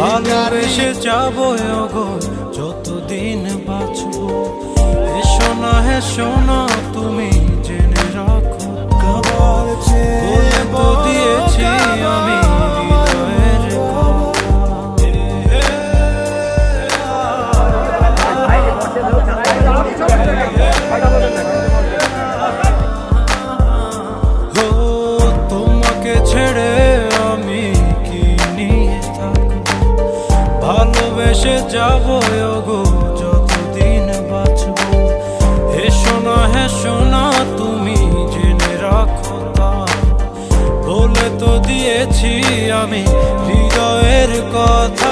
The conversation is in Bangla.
ভালোবেসে যাবো গো যতদিন বাঁচবো। এসো না হেসো না তুমি জেনে রাখো, বলে তো দিয়েছি আমি হৃদয়ের কথা। তোমাকে ছেড়ে আমি কি নিয়ে থাকবো, ভালোবেসে যাবো গো যতদিন বাঁচবো। হেসো না তুমি জেনে রাখো তা, বলে তো দিয়েছি আমি হৃদয়ের কথা।